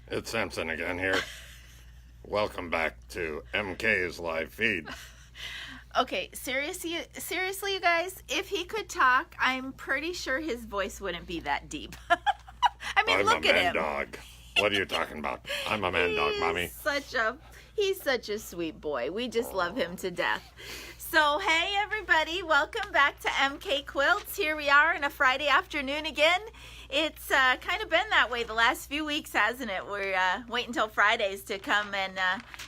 It's Simpson again here. Welcome back to MK's live feed. Okay, seriously, you guys, if he could talk, I'm pretty sure his voice wouldn't be that deep. I mean, I'm look a at man him. dog. What are you talking about? I'm a man dog, mommy. He's such a sweet boy. We just love him to death. So, hey everybody, welcome back to MK Quilts. Here we are on a Friday afternoon again. It's kind of been that way the last few weeks, hasn't it? We're waiting until Fridays to come and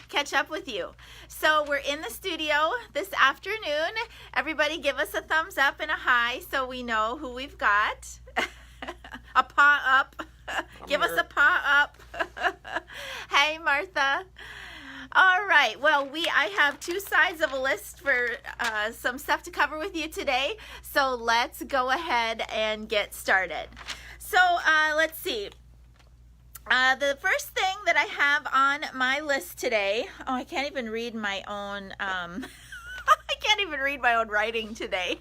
catch up with you. So we're in the studio this afternoon. Everybody give us a thumbs up and a hi so we know who we've got. A paw up. Give us a paw up. Hey, Martha. All right, well, I have two sides of a list for some stuff to cover with you today, so let's go ahead and get started. So let's see. The first thing that I have on my list today, I can't even read my own, I can't even read my own writing today.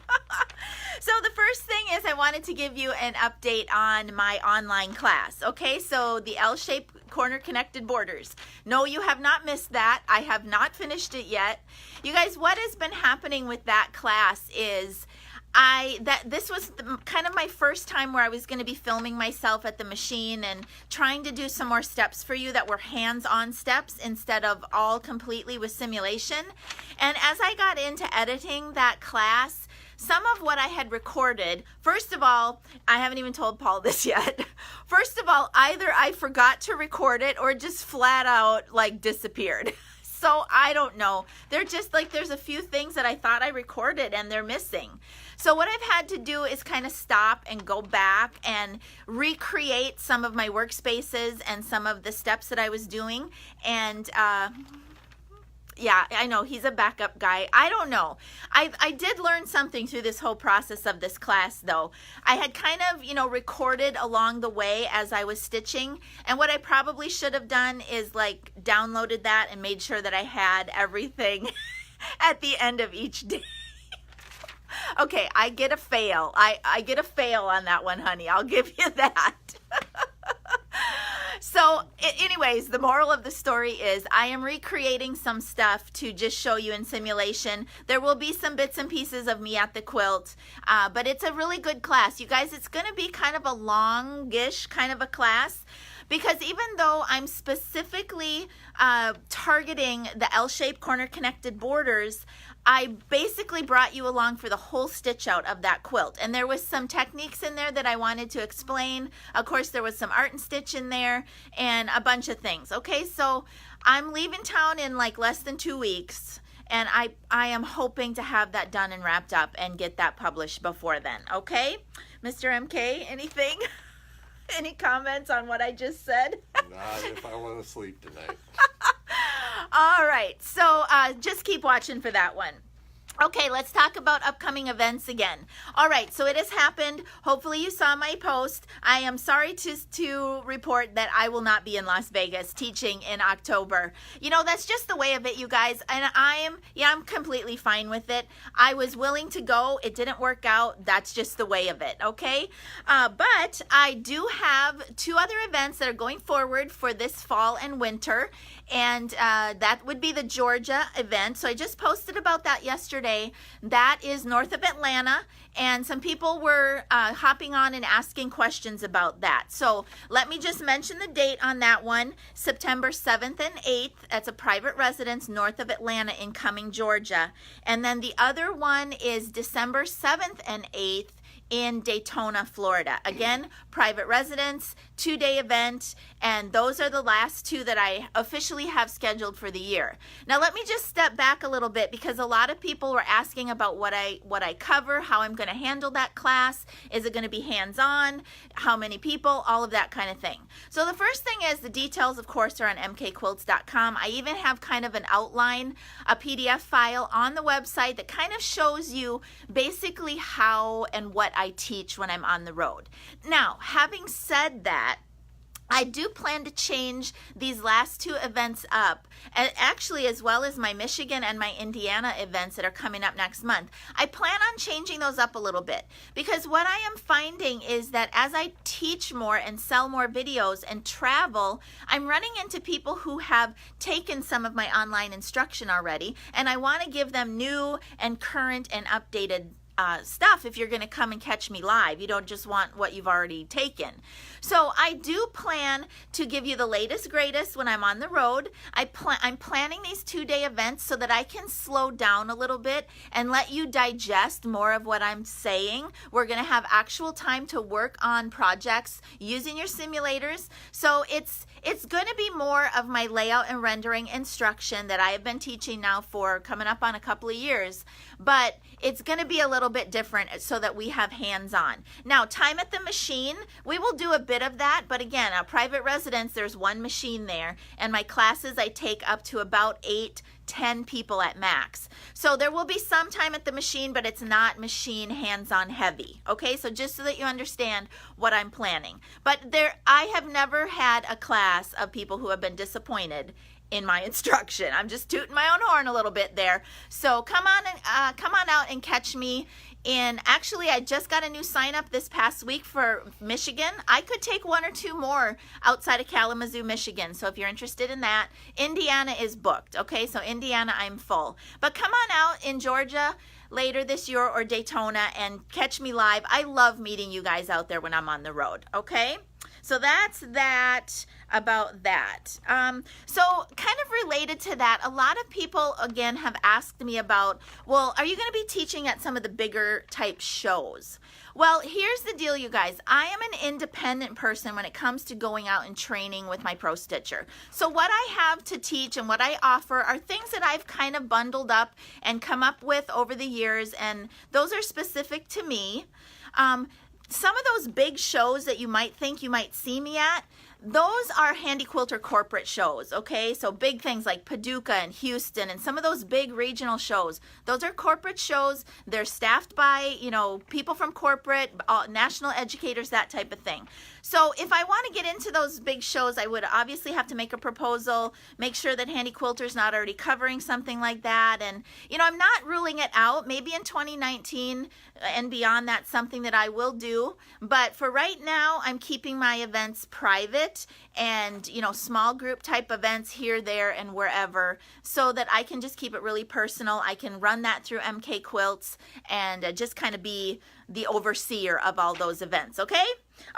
So the first thing is I wanted to give you an update on my online class. Okay, so the L-shaped corner connected borders. No, you have not missed that. I have not finished it yet. You guys, what has been happening with that class is this was kind of my first time where I was going to be filming myself at the machine and trying to do some more steps for you that were hands-on steps instead of all completely with simulation. And as I got into editing that class, some of what I had recorded, first of all, I haven't even told Paul this yet. First of all, either I forgot to record it or just flat out like disappeared. So I don't know. They're just like, there's a few things that I thought I recorded and they're missing. So what I've had to do is kind of stop and go back and recreate some of my workspaces and some of the steps that I was doing. And yeah, I know he's a backup guy. I don't know. I did learn something through this whole process of this class, though. I had kind of, recorded along the way as I was stitching. And what I probably should have done is like downloaded that and made sure that I had everything at the end of each day. Okay, I get a fail. I get a fail on that one, honey. I'll give you that. So anyways, the moral of the story is I am recreating some stuff to just show you in simulation. There will be some bits and pieces of me at the quilt, but it's a really good class. You guys, it's going to be kind of a longish kind of a class, because even though I'm specifically targeting the L-shaped corner connected borders, I basically brought you along for the whole stitch out of that quilt. And there was some techniques in there that I wanted to explain. Of course, there was some art and stitch in there and a bunch of things. Okay, so I'm leaving town in like less than 2 weeks. And I am hoping to have that done and wrapped up and get that published before then. Okay, Mr. MK, anything? Any comments on what I just said? Not if I want to sleep tonight. All right, so just keep watching for that one. Okay, let's talk about upcoming events again. All right, so it has happened. Hopefully you saw my post. I am sorry to report that I will not be in Las Vegas teaching in October. That's just the way of it, you guys. And I'm completely fine with it. I was willing to go. It didn't work out. That's just the way of it, okay? But I do have 2 other events that are going forward for this fall and winter. And that would be the Georgia event. So I just posted about that yesterday. That is north of Atlanta, and some people were hopping on and asking questions about that. So let me just mention the date on that one, September 7th and 8th. That's a private residence north of Atlanta in Cumming, Georgia. And then the other one is December 7th and 8th in Daytona, Florida. Again, private residence, 2-day event, and those are the last 2 that I officially have scheduled for the year. Now let me just step back a little bit, because a lot of people were asking about what I cover, how I'm going to handle that class. Is it going to be hands-on? How many people? All of that kind of thing. So the first thing is the details, of course, are on mkquilts.com. I even have kind of an outline, a PDF file on the website that kind of shows you basically how and what I teach when I'm on the road. Now, having said that, I do plan to change these last 2 events up, and actually as well as my Michigan and my Indiana events that are coming up next month. I plan on changing those up a little bit, because what I am finding is that as I teach more and sell more videos and travel, I'm running into people who have taken some of my online instruction already, and I want to give them new and current and updated stuff if you're going to come and catch me live. You don't just want what you've already taken. So I do plan to give you the latest, greatest when I'm on the road. I'm planning these 2-day events so that I can slow down a little bit and let you digest more of what I'm saying. We're going to have actual time to work on projects using your simulators. So it's going to be more of my layout and rendering instruction that I have been teaching now for coming up on a couple of years, but it's going to be a little bit different so that we have hands-on. Now, time at the machine, we will do a bit of that, but again, a private residence, there's 1 machine there, and my classes I take up to about 8-10 people at max. So there will be some time at the machine, but it's not machine hands-on heavy. Okay, so just so that you understand what I'm planning. But I have never had a class of people who have been disappointed in my instruction. I'm just tooting my own horn a little bit there. So come on out and catch me in. Actually, I just got a new sign up this past week for Michigan. I could take 1 or 2 more outside of Kalamazoo, Michigan. So if you're interested in that, Indiana is booked. Okay, so Indiana, I'm full. But come on out in Georgia later this year or Daytona and catch me live. I love meeting you guys out there when I'm on the road. Okay, so that's that about that. So kind of related to that, a lot of people again have asked me about, well, are you going to be teaching at some of the bigger type shows? Well, here's the deal, you guys. I am an independent person when it comes to going out and training with my Pro Stitcher. So what I have to teach and what I offer are things that I've kind of bundled up and come up with over the years, and those are specific to me. Some of those big shows that you might think you might see me at, those are Handy Quilter corporate shows, okay? So big things like Paducah and Houston and some of those big regional shows. Those are corporate shows. They're staffed by, people from corporate, national educators, that type of thing. So if I want to get into those big shows, I would obviously have to make a proposal, make sure that Handy Quilter's not already covering something like that. And, I'm not ruling it out. Maybe in 2019 and beyond, that's something that I will do. But for right now, I'm keeping my events private and, small group type events here, there, and wherever, so that I can just keep it really personal. I can run that through MK Quilts and just kind of be the overseer of all those events, okay?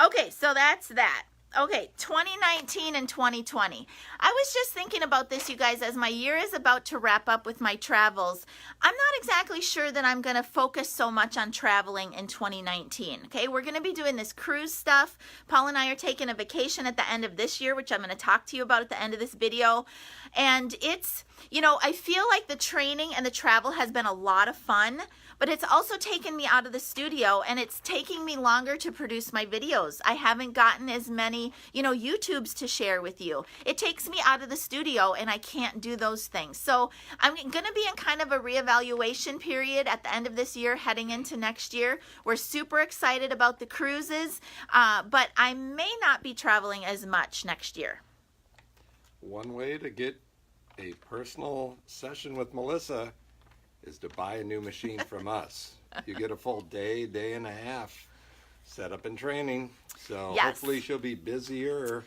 Okay, so that's that. Okay, 2019 and 2020. I was just thinking about this, you guys, as my year is about to wrap up with my travels. I'm not exactly sure that I'm going to focus so much on traveling in 2019. Okay, we're going to be doing this cruise stuff. Paul and I are taking a vacation at the end of this year, which I'm going to talk to you about at the end of this video. And it's, I feel like the training and the travel has been a lot of fun, but it's also taken me out of the studio, and it's taking me longer to produce my videos. I haven't gotten as many, YouTubes to share with you. It takes me out of the studio, and I can't do those things. So I'm going to be in kind of a reevaluation period at the end of this year, heading into next year. We're super excited about the cruises, but I may not be traveling as much next year. One way to get a personal session with Melissa is to buy a new machine from us. You get a full day and a half set up and training. So yes. Hopefully she'll be busier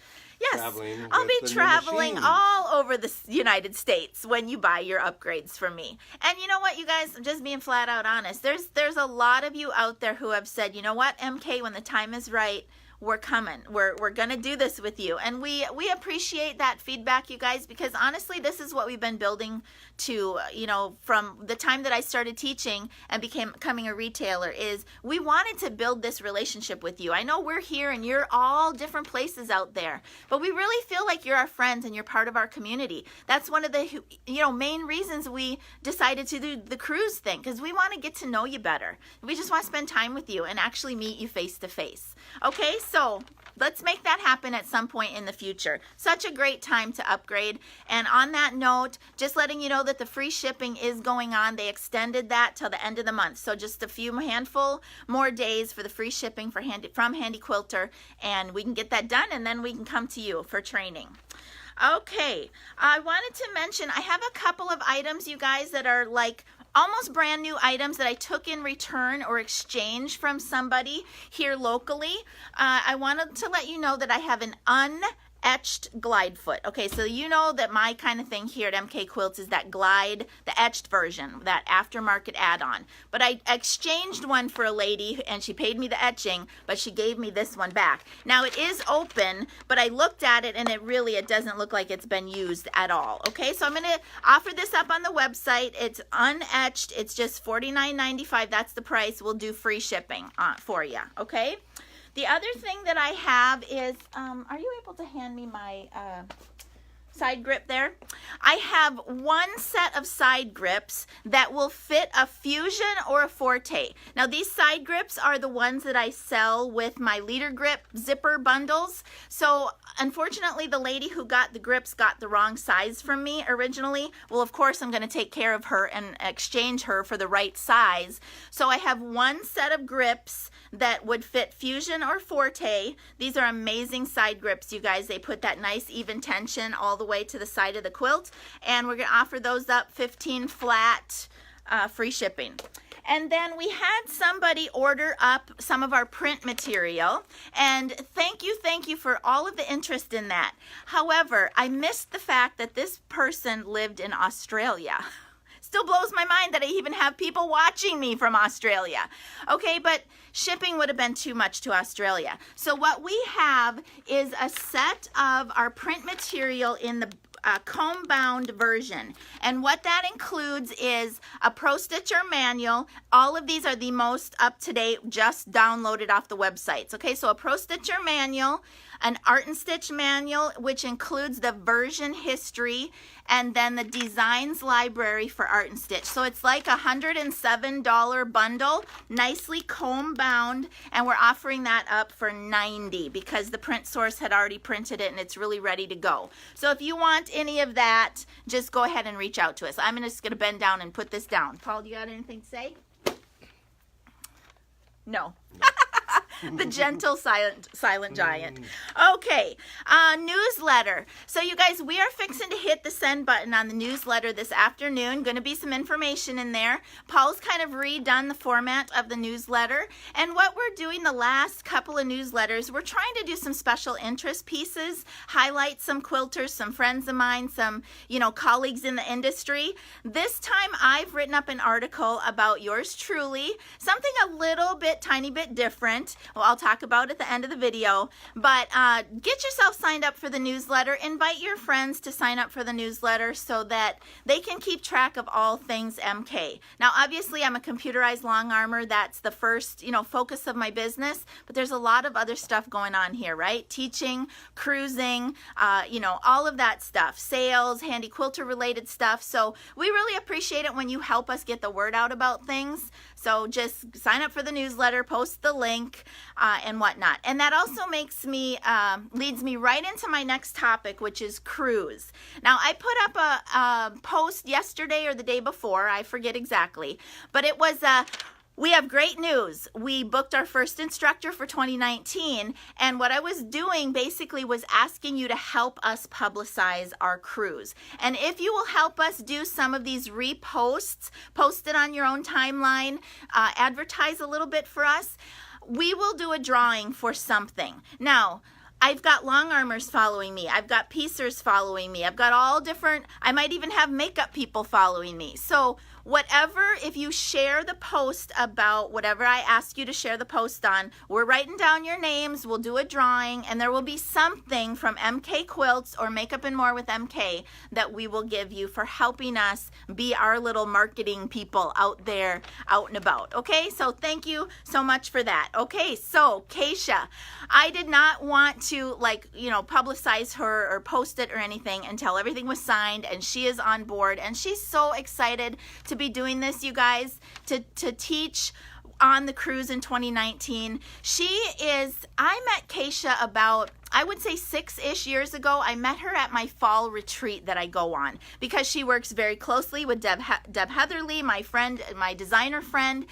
traveling. I'll be with the traveling new machine. all over the United States when you buy your upgrades from me. And you know what, you guys, I'm just being flat out honest. There's a lot of you out there who have said, you know what, MK, when the time is right, we're coming. We're going to do this with you. And we appreciate that feedback, you guys, because honestly, this is what we've been building to, from the time that I started teaching and becoming a retailer, is we wanted to build this relationship with you. I know we're here and you're all different places out there, but we really feel like you're our friends and you're part of our community. That's one of the, main reasons we decided to do the cruise thing, because we want to get to know you better. We just want to spend time with you and actually meet you face to face. Okay, So let's make that happen at some point in the future. Such a great time to upgrade. And on that note, just letting you know that the free shipping is going on. They extended that till the end of the month. So just a few handful more days for the free shipping from Handy Quilter. And we can get that done, and then we can come to you for training. Okay, I wanted to mention I have a couple of items, you guys, that are like almost brand new items that I took in return or exchange from somebody here locally. I wanted to let you know that I have an etched glide foot. Okay, so you know that my kind of thing here at MK Quilts is that glide, the etched version, that aftermarket add-on. But I exchanged one for a lady, and she paid me the etching, but she gave me this one back. Now it is open, but I looked at it, and it doesn't look like it's been used at all. Okay, so I'm going to offer this up on the website. It's unetched. It's just $49.95. That's the price. We'll do free shipping for you. Okay. The other thing that I have is, are you able to hand me my side grip there? I have one set of side grips that will fit a Fusion or a Forte. Now these side grips are the ones that I sell with my leader grip zipper bundles. So unfortunately the lady who got the grips got the wrong size from me originally. Well, of course I'm going to take care of her and exchange her for the right size. So I have one set of grips that would fit Fusion or Forte. These are amazing side grips, you guys. They put that nice even tension all the way to the side of the quilt, and we're going to offer those up 15 flat, free shipping. And then we had somebody order up some of our print material, and thank you for all of the interest in that. However, I missed the fact that this person lived in Australia. Still blows my mind that I even have people watching me from Australia. Okay, but shipping would have been too much to Australia. So what we have is a set of our print material in the comb bound version, and what that includes is a pro stitcher manual. All of these are the most up to date, just downloaded off the websites. Okay, so a pro stitcher manual, an art and stitch manual, which includes the version history, and then the designs library for art and stitch. So it's like a $107 bundle, nicely comb bound, and we're offering that up for $90 because the print source had already printed it and it's really ready to go. So if you want any of that, just go ahead and reach out to us. I'm just going to bend down and put this down. Paul, do you got anything to say? No. The gentle silent giant. Okay, newsletter. So you guys, we are fixing to hit the send button on the newsletter this afternoon. Going to be some information in there. Paul's kind of redone the format of the newsletter, and what we're doing the last couple of newsletters, we're trying to do some special interest pieces, highlight some quilters, some friends of mine, some colleagues in the industry. This time I've written up an article about yours truly, something a little bit, tiny bit different. Well, I'll talk about at the end of the video, but get yourself signed up for the newsletter. Invite your friends to sign up for the newsletter so that they can keep track of all things MK. Now, obviously, I'm a computerized long armor. That's the first, focus of my business, but there's a lot of other stuff going on here, right? Teaching, cruising, all of that stuff, sales, handy quilter related stuff. So we really appreciate it when you help us get the word out about things. So just sign up for the newsletter, post the link, and whatnot. And that also leads me right into my next topic, which is cruise. Now, I put up a post yesterday or the day before, I forget exactly, but it was we have great news. We booked our first instructor for 2019, and what I was doing basically was asking you to help us publicize our cruise. And if you will help us do some of these reposts, post it on your own timeline, advertise a little bit for us, we will do a drawing for something. Now, I've got long armors following me. I've got piecers following me. I've got all different, I might even have makeup people following me. So whatever, if you share the post about whatever I ask you to share the post on, we're writing down your names, we'll do a drawing, and there will be something from MK Quilts or Makeup and More with MK that we will give you for helping us be our little marketing people out there, out and about. Okay, so thank you so much for that. Okay, so Keisha, I did not want to publicize her or post it or anything until everything was signed and she is on board, and she's so excited to be doing this, you guys, to teach on the cruise in 2019. I met Keisha about, I would say 6-ish years ago. I met her at my fall retreat that I go on because she works very closely with Deb Heatherly, my friend, my designer friend.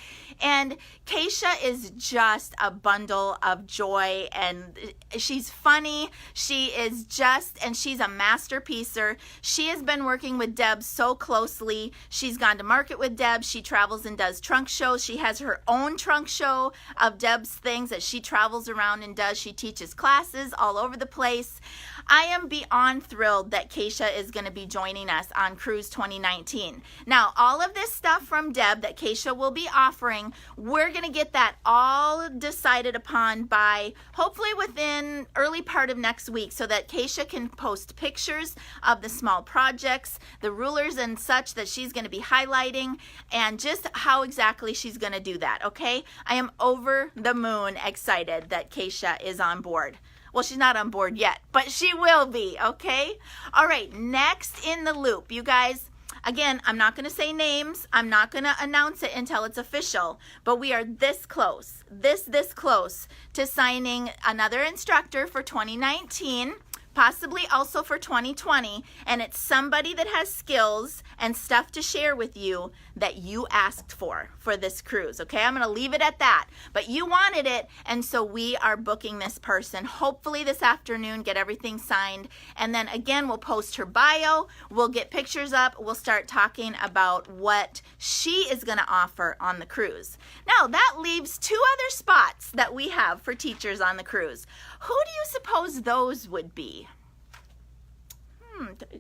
And Keisha is just a bundle of joy, and she's funny. And she's a masterpiecer. She has been working with Deb so closely. She's gone to market with Deb. She travels and does trunk shows. She has her own trunk show of Deb's things that she travels around and does. She teaches classes all over the place. I am beyond thrilled that Keisha is going to be joining us on Cruise 2019. Now, all of this stuff from Deb that Keisha will be offering, we're going to get that all decided upon by hopefully within early part of next week so that Keisha can post pictures of the small projects, the rulers and such that she's going to be highlighting, and just how exactly she's going to do that, okay? I am over the moon excited that Keisha is on board. Well, she's not on board yet, but she will be, okay? All right, next in the loop, you guys. Again, I'm not going to say names. I'm not going to announce it until it's official, but we are this close, this close to signing another instructor for 2019, possibly also for 2020, and it's somebody that has skills and stuff to share with you that you asked for this cruise, okay? I'm going to leave it at that, but you wanted it, and so we are booking this person hopefully this afternoon, get everything signed, and then again, we'll post her bio, we'll get pictures up, we'll start talking about what she is going to offer on the cruise. Now, that leaves 2 other spots that we have for teachers on the cruise. Who do you suppose those would be?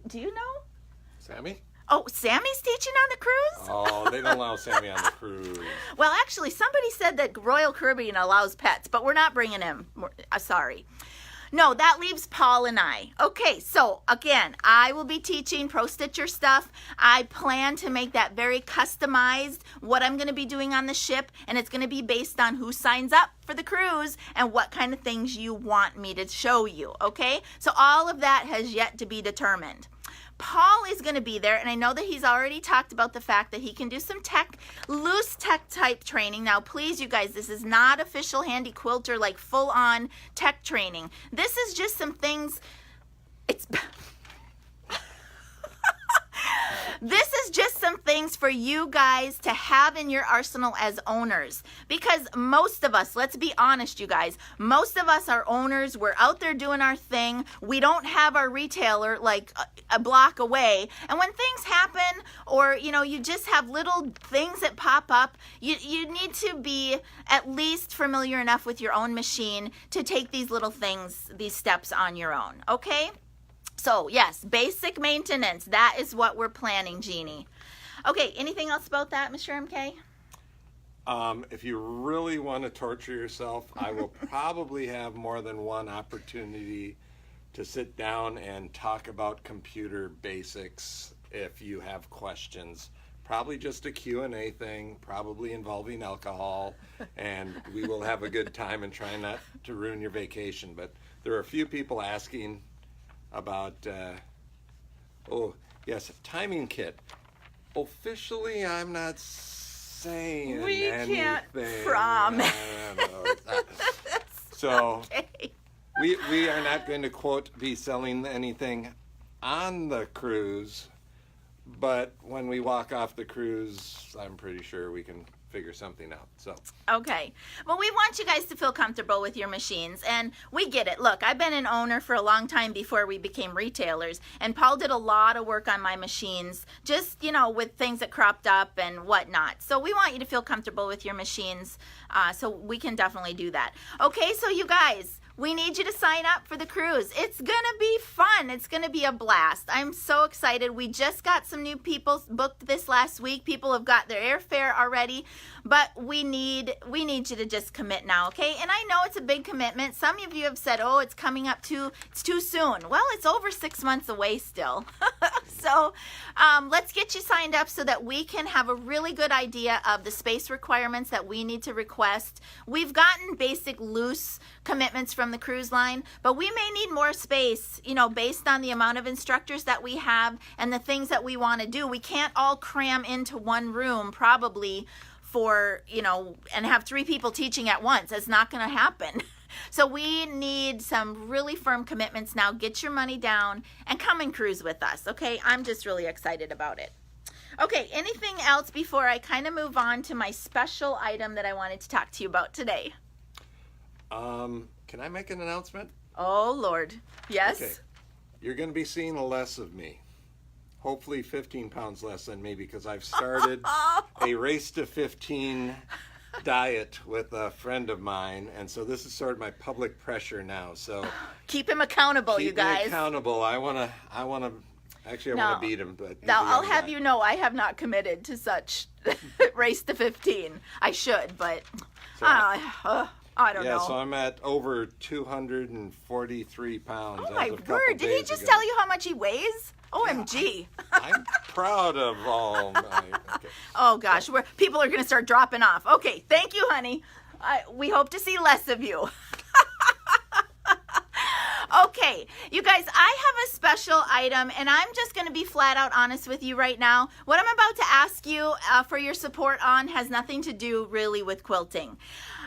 Do you know? Sammy? Oh, Sammy's teaching on the cruise? Oh, they don't allow Sammy on the cruise. Well, actually, somebody said that Royal Caribbean allows pets, but we're not bringing him. Sorry. No, that leaves Paul and I. Okay, so again, I will be teaching Pro Stitcher stuff. I plan to make that very customized, what I'm going to be doing on the ship, and it's going to be based on who signs up for the cruise and what kind of things you want me to show you, okay? So all of that has yet to be determined. Paul is going to be there, and I know that he's already talked about the fact that he can do some loose tech type training. Now, please, you guys, this is not official handy quilter, like full-on tech training. This is just some things. This is just some things for you guys to have in your arsenal as owners. Because most of us, let's be honest, you guys, most of us are owners. We're out there doing our thing. We don't have our retailer like a block away. And when things happen, or, you just have little things that pop up, you need to be at least familiar enough with your own machine to take these little things, these steps on your own, okay? So, yes, basic maintenance. That is what we're planning, Jeannie. Okay, anything else about that, Mr. MK? If you really want to torture yourself, I will probably have more than one opportunity to sit down and talk about computer basics if you have questions. Probably just a Q&A thing, probably involving alcohol, and we will have a good time and try not to ruin your vacation. But there are a few people asking about, timing kit. Officially, I'm not saying we anything. Can't promise. So, okay. we are not going to, quote, be selling anything on the cruise, but when we walk off the cruise, I'm pretty sure we can figure something out. So okay, well, we want you guys to feel comfortable with your machines, and we get it. Look, I've been an owner for a long time before we became retailers, and Paul did a lot of work on my machines, just with things that cropped up and whatnot. So we want you to feel comfortable with your machines, so we can definitely do that. Okay, so you guys, we need you to sign up for the cruise. It's gonna be fun. It's gonna be a blast. I'm so excited. We just got some new people booked this last week. People have got their airfare already, but we need you to just commit now, okay? And I know it's a big commitment. Some of you have said, oh, it's coming up it's too soon. Well, it's over 6 months away still. So let's get you signed up so that we can have a really good idea of the space requirements that we need to request. We've gotten basic loose commitments from the cruise line, but we may need more space, based on the amount of instructors that we have and the things that we want to do. We can't all cram into one room probably for, and have 3 people teaching at once. It's not going to happen. So we need some really firm commitments now. Get your money down and come and cruise with us, okay? I'm just really excited about it. Okay, anything else before I kind of move on to my special item that I wanted to talk to you about today? Can I make an announcement? Oh, Lord. Yes? Okay. You're going to be seeing less of me. Hopefully 15 pounds less than me, because I've started a Race to 15 diet with a friend of mine, and so this is sort of my public pressure now. So keep him accountable, you guys. Keep me accountable. I want to beat him, but I'll have you know I have not committed to such Race to 15. I should, but so, I don't know. Yeah, so I'm at over 243 pounds. Oh my word! Did he just tell you how much he weighs? OMG. I'm proud of all my... Okay. Oh, gosh. People are going to start dropping off. Okay, thank you, honey. We hope to see less of you. Okay, you guys, I have a special item, and I'm just going to be flat out honest with you right now. What I'm about to ask you for your support on has nothing to do really with quilting.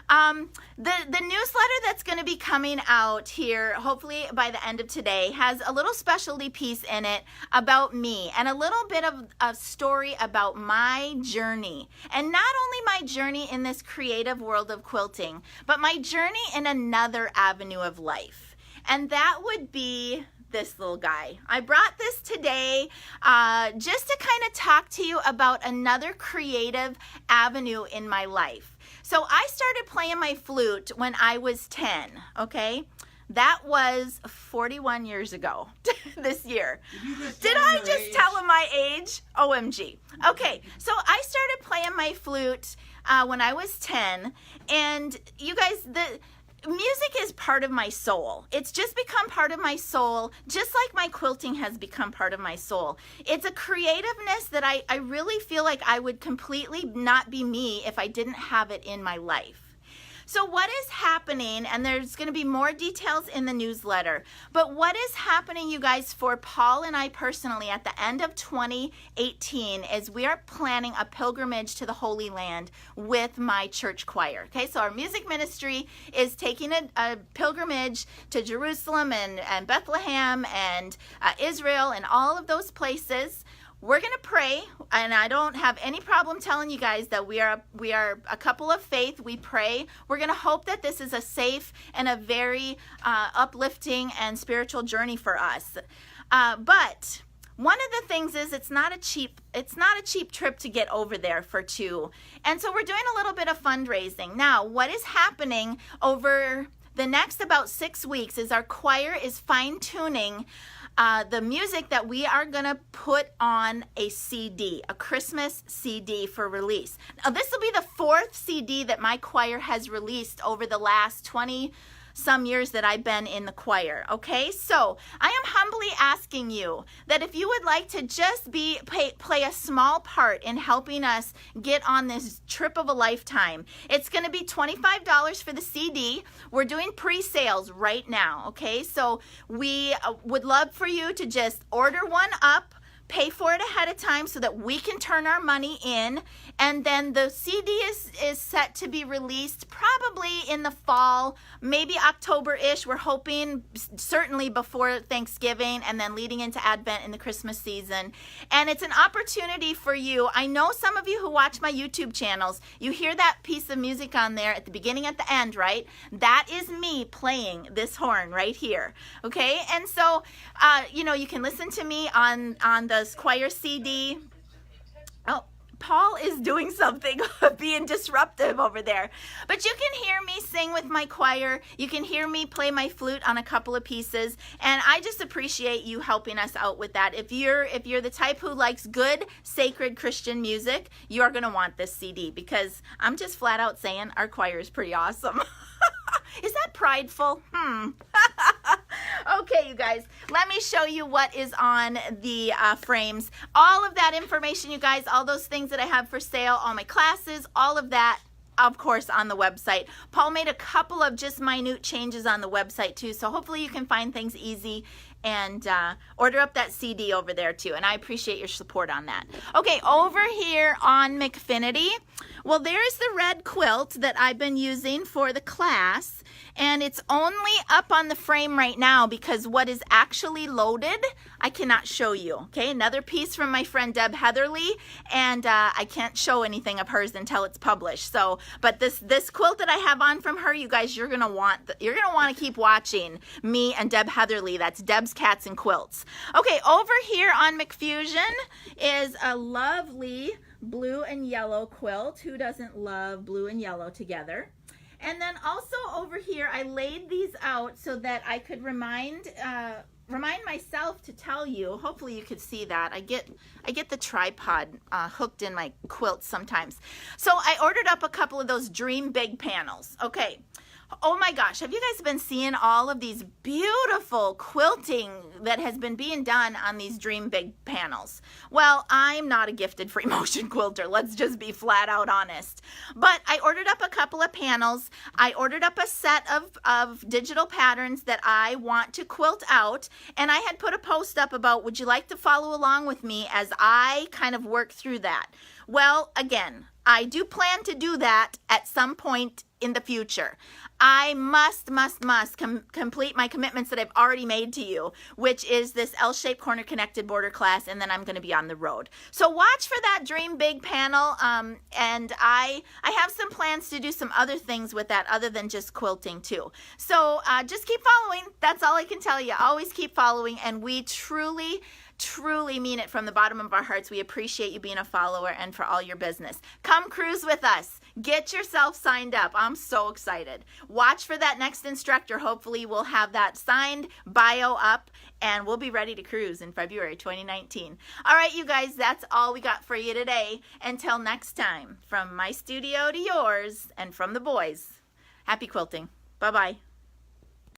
The newsletter that's going to be coming out here, hopefully by the end of today, has a little specialty piece in it about me and a little bit of a story about my journey. And not only my journey in this creative world of quilting, but my journey in another avenue of life. And that would be this little guy. I brought this today just to kind of talk to you about another creative avenue in my life. So I started playing my flute when I was 10, okay? That was 41 years ago this year. Did I just tell him my age? OMG. Okay, so I started playing my flute when I was 10, and you guys, the music is part of my soul. It's just become part of my soul, just like my quilting has become part of my soul. It's a creativeness that I really feel like I would completely not be me if I didn't have it in my life. So what is happening, and there's going to be more details in the newsletter, but what is happening, you guys, for Paul and I personally at the end of 2018 is we are planning a pilgrimage to the Holy Land with my church choir. Okay, so our music ministry is taking a pilgrimage to Jerusalem and Bethlehem and Israel and all of those places. We're going to pray, and I don't have any problem telling you guys that we are a couple of faith. We pray. We're going to hope that this is a safe and a very uplifting and spiritual journey for us. But one of the things is it's not a cheap trip to get over there for 2. And so we're doing a little bit of fundraising. Now, what is happening over the next about 6 weeks is our choir is fine-tuning the music that we are going to put on a CD, a Christmas CD for release. Now, this will be the 4th CD that my choir has released over the last 20 some years that I've been in the choir. Okay, so I am humbly asking you that if you would like to just play a small part in helping us get on this trip of a lifetime, it's going to be $25 for the CD. We're doing pre-sales right now. Okay, so we would love for you to just order one up, pay for it ahead of time so that we can turn our money in, and then the CD is set to be released probably in the fall, maybe October-ish. We're hoping certainly before Thanksgiving and then leading into Advent in the Christmas season. And it's an opportunity for you. I know some of you who watch my YouTube channels, you hear that piece of music on there at the beginning, at the end, right? That is me playing this horn right here, okay? And so, you can listen to me on the choir CD. Oh, Paul is doing something, being disruptive over there. But you can hear me sing with my choir. You can hear me play my flute on a couple of pieces. And I just appreciate you helping us out with that. If you're the type who likes good, sacred Christian music, you are going to want this CD, because I'm just flat out saying our choir is pretty awesome. Is that prideful? Okay, you guys, let me show you what is on the frames. All of that information, you guys, all those things that I have for sale, all my classes, all of that of course, on the website. Paul made a couple of just minute changes on the website too, so hopefully you can find things easy and order up that CD over there too, and I appreciate your support on that. Okay, over here on McFinity, well, there's the red quilt that I've been using for the class, and it's only up on the frame right now because what is actually loaded, I cannot show you. Okay, another piece from my friend Deb Heatherly, and I can't show anything of hers until it's published. So, but this quilt that I have on from her, you guys, you're gonna want to keep watching me and Deb Heatherly. That's Deb's Cats and Quilts. Okay, over here on McFusion is a lovely blue and yellow quilt. Who doesn't love blue and yellow together? And then also over here, I laid these out so that I could remind myself to tell you. Hopefully you could see that. I get the tripod hooked in my quilt sometimes. So I ordered up a couple of those Dream Big panels. Okay. Oh my gosh, have you guys been seeing all of these beautiful quilting that has been being done on these Dream Big panels? Well, I'm not a gifted free motion quilter, let's just be flat out honest. But I ordered up a couple of panels. I ordered up a set of digital patterns that I want to quilt out, and I had put a post up about, would you like to follow along with me as I kind of work through that? Well, again, I do plan to do that at some point in the future. I must complete my commitments that I've already made to you, which is this L-shaped corner connected border class, and then I'm going to be on the road. So watch for that Dream Big panel, and I have some plans to do some other things with that other than just quilting too. So just keep following. That's all I can tell you. Always keep following, and we truly mean it from the bottom of our hearts. We appreciate you being a follower and for all your business. Come cruise with us. Get yourself signed up. I'm so excited. Watch for that next instructor. Hopefully we'll have that signed bio up and we'll be ready to cruise in February 2019. All right, you guys, that's all we got for you today. Until next time, from my studio to yours and from the boys, happy quilting. Bye-bye.